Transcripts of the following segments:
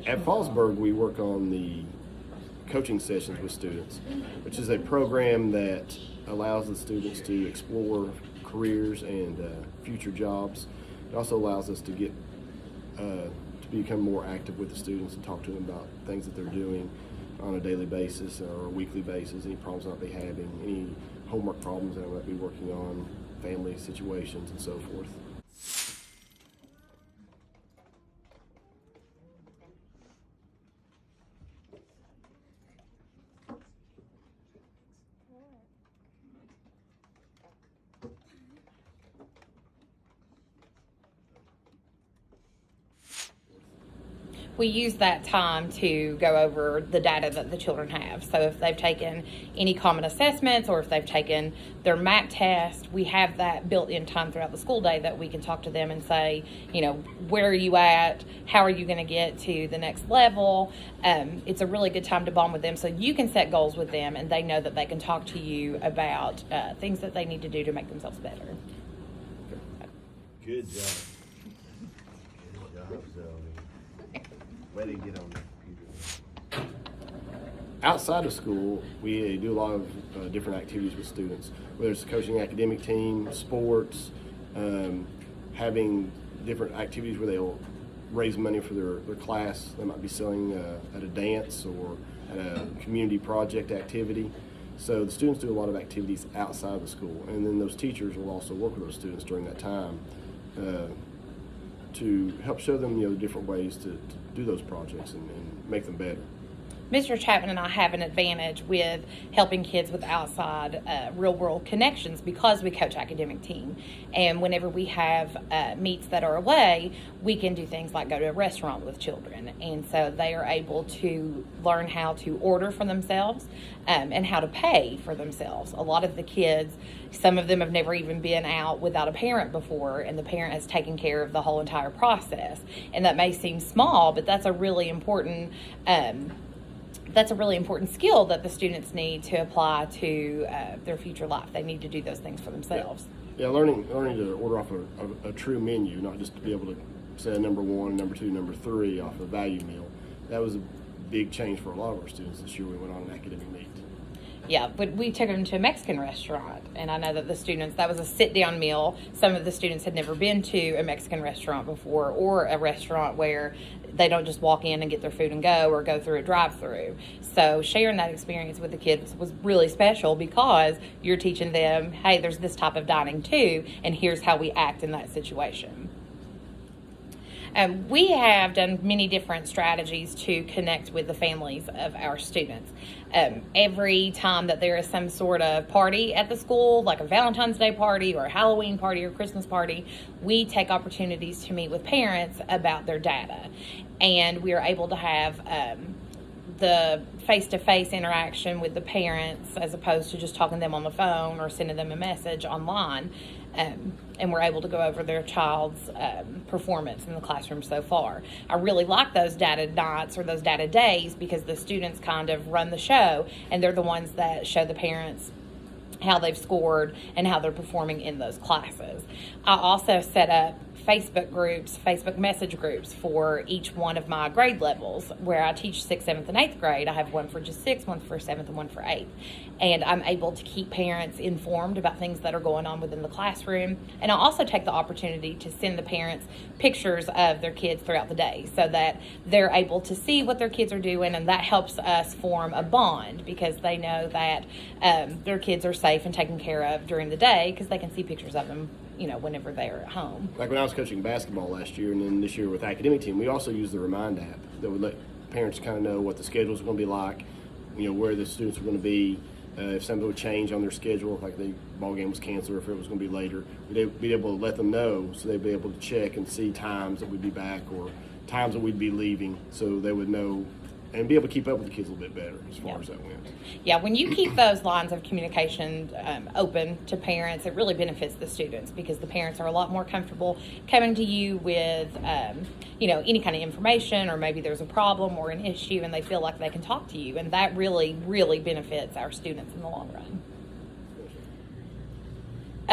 At Fallsburg, we work on the coaching sessions with students, which is a program that allows the students to explore careers and future jobs. It also allows us to get to become more active with the students and talk to them about things that they're doing on a daily basis or a weekly basis, any problems that they're having, any homework problems that they might be working on, family situations, and so forth. We use that time to go over the data that the children have. So if they've taken any common assessments or if they've taken their MAP test, we have that built in time throughout the school day that we can talk to them and say, where are you at? How are you going to get to the next level? It's a really good time to bond with them so you can set goals with them and they know that they can talk to you about things that they need to do to make themselves better. Good job. Good job, Zoe. Way to get on that computer. Outside of school, we do a lot of different activities with students, whether it's coaching academic team, sports, having different activities where they'll raise money for their class. They might be selling at a dance or at a community project activity. So the students do a lot of activities outside the school, and then those teachers will also work with those students during that time to help show them the different ways to do those projects and make them better. Mr. Chapman and I have an advantage with helping kids with outside real-world connections because we coach academic team. And whenever we have meets that are away, we can do things like go to a restaurant with children. And so they are able to learn how to order for themselves and how to pay for themselves. A lot of the kids, some of them have never even been out without a parent before, and the parent has taken care of the whole entire process. And that may seem small, but that's a really important skill that the students need to apply to their future life. They need to do those things for themselves. Yeah, learning to order off a true menu, not just to be able to say number one, number two, number three off a value meal. That was a big change for a lot of our students this year. We went on an academic meet. Yeah, but we took them to a Mexican restaurant, and I know that the students, that was a sit-down meal. Some of the students had never been to a Mexican restaurant before, or a restaurant where they don't just walk in and get their food and go, or go through a drive-through. So sharing that experience with the kids was really special because you're teaching them, hey, there's this type of dining too, and here's how we act in that situation. We have done many different strategies to connect with the families of our students. Every time that there is some sort of party at the school, like a Valentine's Day party or a Halloween party or Christmas party, we take opportunities to meet with parents about their data. And we are able to have the face-to-face interaction with the parents as opposed to just talking to them on the phone or sending them a message online. And we're able to go over their child's performance in the classroom so far. I really like those data nights or those data days because the students kind of run the show and they're the ones that show the parents how they've scored and how they're performing in those classes. I also set up Facebook groups, Facebook message groups for each one of my grade levels where I teach 6th, 7th, and 8th grade. I have one for just 6th, one for 7th, and one for 8th. And I'm able to keep parents informed about things that are going on within the classroom. And I also take the opportunity to send the parents pictures of their kids throughout the day so that they're able to see what their kids are doing, and that helps us form a bond because they know that their kids are safe and taken care of during the day because they can see pictures of them whenever they're at home. Like when I was coaching basketball last year and then this year with academic team, we also used the Remind app that would let parents kind of know what the schedule is going to be like, where the students are going to be, if something would change on their schedule, like the ball game was canceled or if it was going to be later. We'd be able to let them know so they'd be able to check and see times that we'd be back or times that we'd be leaving so they would know and be able to keep up with the kids a little bit better as far as that went. Yeah, when you keep those lines of communication open to parents, it really benefits the students because the parents are a lot more comfortable coming to you with, any kind of information, or maybe there's a problem or an issue and they feel like they can talk to you. And that really, really benefits our students in the long run.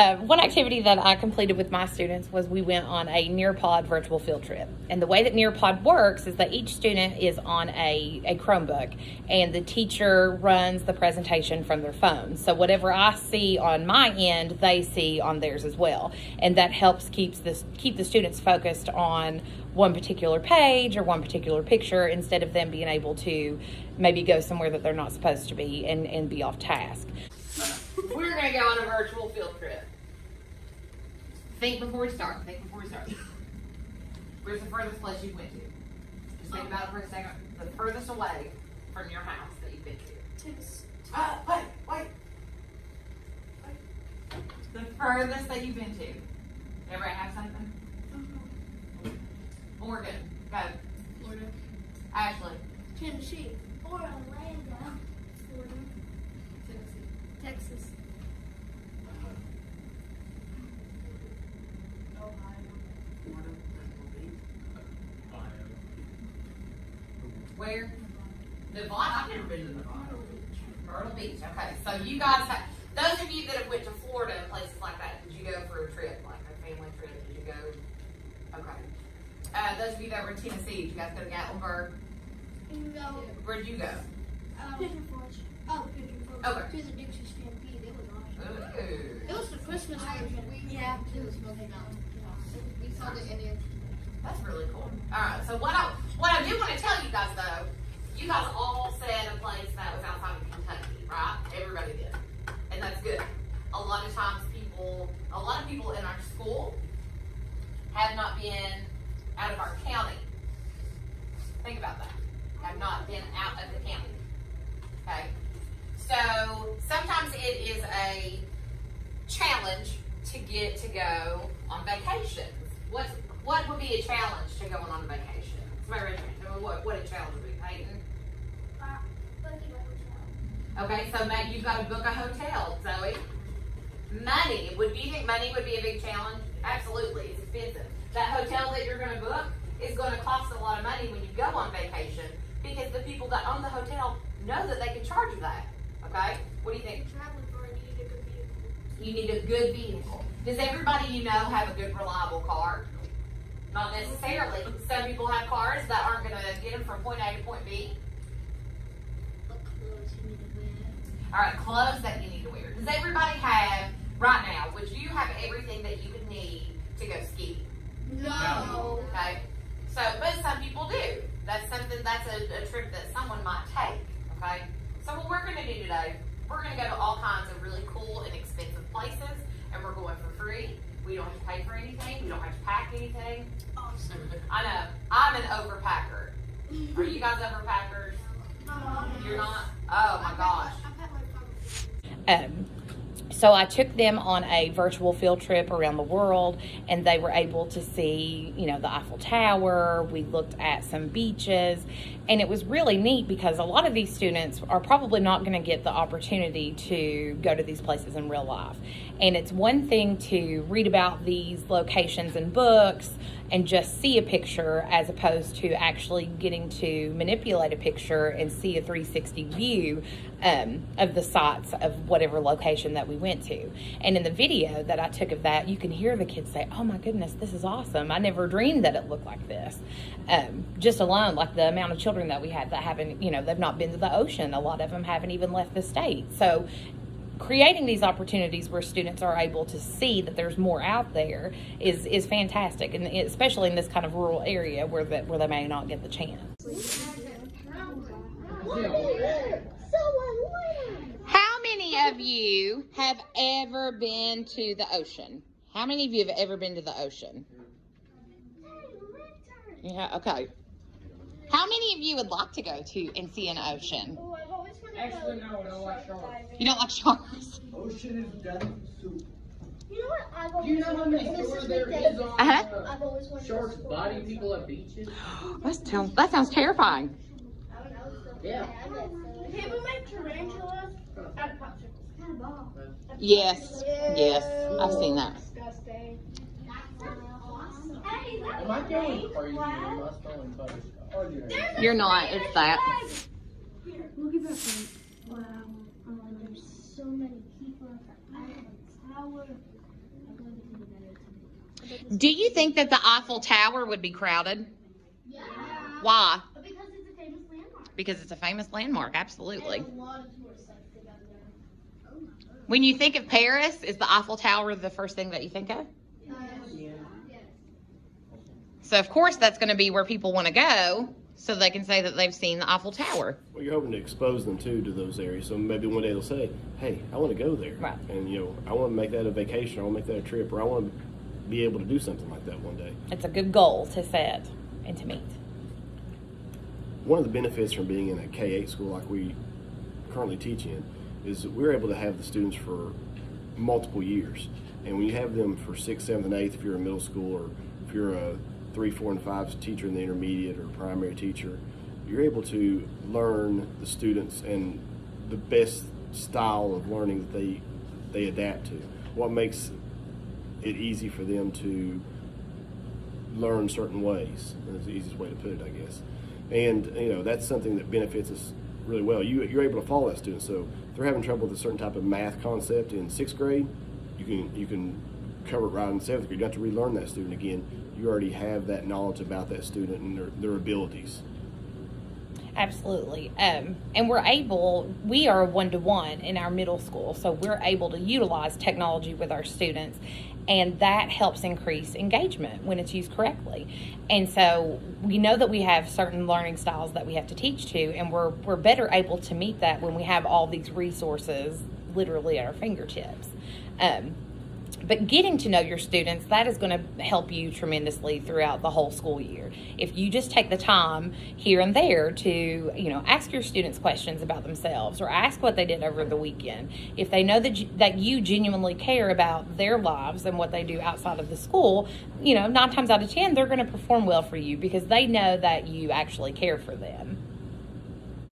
One activity that I completed with my students was we went on a Nearpod virtual field trip. And the way that Nearpod works is that each student is on a Chromebook, and the teacher runs the presentation from their phone. So whatever I see on my end, they see on theirs as well. And that helps keep the students focused on one particular page or one particular picture, instead of them being able to maybe go somewhere that they're not supposed to be and be off task. We're going to go on a virtual field trip. Think before we start. Where's the furthest place you've went to? Just think about it for a second. The furthest away from your house that you've been to. Texas. Wait. The furthest that you've been to. Everybody have something? Morgan, go. Florida. Ashley. Tennessee. Orlando. Florida. Tennessee. Texas. Where? Nevada? I've never been to Nevada. Myrtle Beach. Okay, so you guys have, those of you that have went to Florida and places like that, did you go for a trip, like a family trip? Did you go? Okay. Those of you that were in Tennessee, did you guys go to Gatlinburg? No. Where'd you go? Pigeon Forge. Oh, Pigeon Forge. Okay. To the Dixie Stampede. It was awesome. Ooh. It was the Christmas version. Yeah. It was Smoky Mountain. We saw the Indians. That's really cool. Alright, so what I do want to tell you guys though, you guys all said a place that was outside of Kentucky, right? Everybody did. And that's good. A lot of times a lot of people in our school have not been out of our county. Think about that. Have not been out of the county. Okay? So sometimes it is a challenge to get to go on vacations. What would be a challenge to going on a vacation? Somebody raise your hand. What a challenge would be, Peyton? Okay, so maybe you've got to book a hotel, Zoe. Money. Do you think money would be a big challenge? Absolutely. It's expensive. That hotel that you're going to book is going to cost a lot of money when you go on vacation, because the people that own the hotel know that they can charge you that. Okay? What do you think? You need a good vehicle. Does everybody you know have a good, reliable car? Not necessarily. Some people have cars that aren't going to get them from point A to point B. What clothes you need to wear? All right, clothes that you need to wear. Does everybody have, right now, would you have everything that you would need to go skiing? No. Okay? So, but some people do. That's a trip that someone might take. Okay? So what we're going to do today, we're going to go to all kinds of really cool and expensive places, and we're going for free. We don't have to pay for anything. We don't have to pack anything. Awesome. I know. I'm an overpacker. Are you guys overpackers? You're not? Oh my gosh. So I took them on a virtual field trip around the world, and they were able to see, the Eiffel Tower. We looked at some beaches, and it was really neat because a lot of these students are probably not going to get the opportunity to go to these places in real life. And it's one thing to read about these locations in books and just see a picture, as opposed to actually getting to manipulate a picture and see a 360 view of the sights of whatever location that we went to. And in the video that I took of that, you can hear the kids say, "Oh my goodness, this is awesome. I never dreamed that it looked like this." Just alone, like the amount of children that we had that haven't, they've not been to the ocean. A lot of them haven't even left the state. So creating these opportunities where students are able to see that there's more out there is fantastic, and especially in this kind of rural area where they may not get the chance. How many of you have ever been to the ocean? How many of you have ever been to the ocean? Yeah, okay. How many of you would like to go to and see an ocean? Actually, no, I don't like sharks. You don't like sharks? Ocean is done soup. You know what? I've always Do you know how many stories there is on I've always wanted sharks biting people at beaches? That sounds terrifying. I don't know. Yeah. People make tarantulas out of popsicles. Yes, I've seen that. Disgusting. Am I going crazy or am I spelling butterscotch? You're not, it's that. Look at that thing. Wow. There's so many people at the Eiffel Tower. Do you think that the Eiffel Tower would be crowded? Yeah. Why? Because it's a famous landmark. Because it's a famous landmark, absolutely. And a lot of tourist sites they got there. Oh my god. When you think of Paris, is the Eiffel Tower the first thing that you think of? Yeah. Yes. So of course that's going to be where people want to go so they can say that they've seen the Eiffel Tower. Well, you're hoping to expose them too to those areas. So maybe one day they'll say, "Hey, I want to go there," Right. and I want to make that a vacation. I want to make that a trip, or I want to be able to do something like that one day. It's a good goal to set and to meet. One of the benefits from being in a K-8 school like we currently teach in is that we're able to have the students for multiple years. And when you have them for 6th, 7th, and 8th, if you're a middle school, or if you're a 3, 4, and 5 teacher in the intermediate or primary teacher, you're able to learn the students and the best style of learning that they adapt to. What makes it easy for them to learn certain ways. That's the easiest way to put it, I guess. And that's something that benefits us really well. You're able to follow that student. So if they're having trouble with a certain type of math concept in 6th grade, you can cover it right in 7th grade. You don't have to relearn that student again. You already have that knowledge about that student and their abilities. Absolutely. And we are 1-to-1 in our middle school, so we're able to utilize technology with our students, and that helps increase engagement when it's used correctly. And so we know that we have certain learning styles that we have to teach to, and we're better able to meet that when we have all these resources literally at our fingertips. But getting to know your students, that is going to help you tremendously throughout the whole school year. If you just take the time here and there to, ask your students questions about themselves or ask what they did over the weekend. If they know that you genuinely care about their lives and what they do outside of the school, 9 times out of 10, they're going to perform well for you because they know that you actually care for them.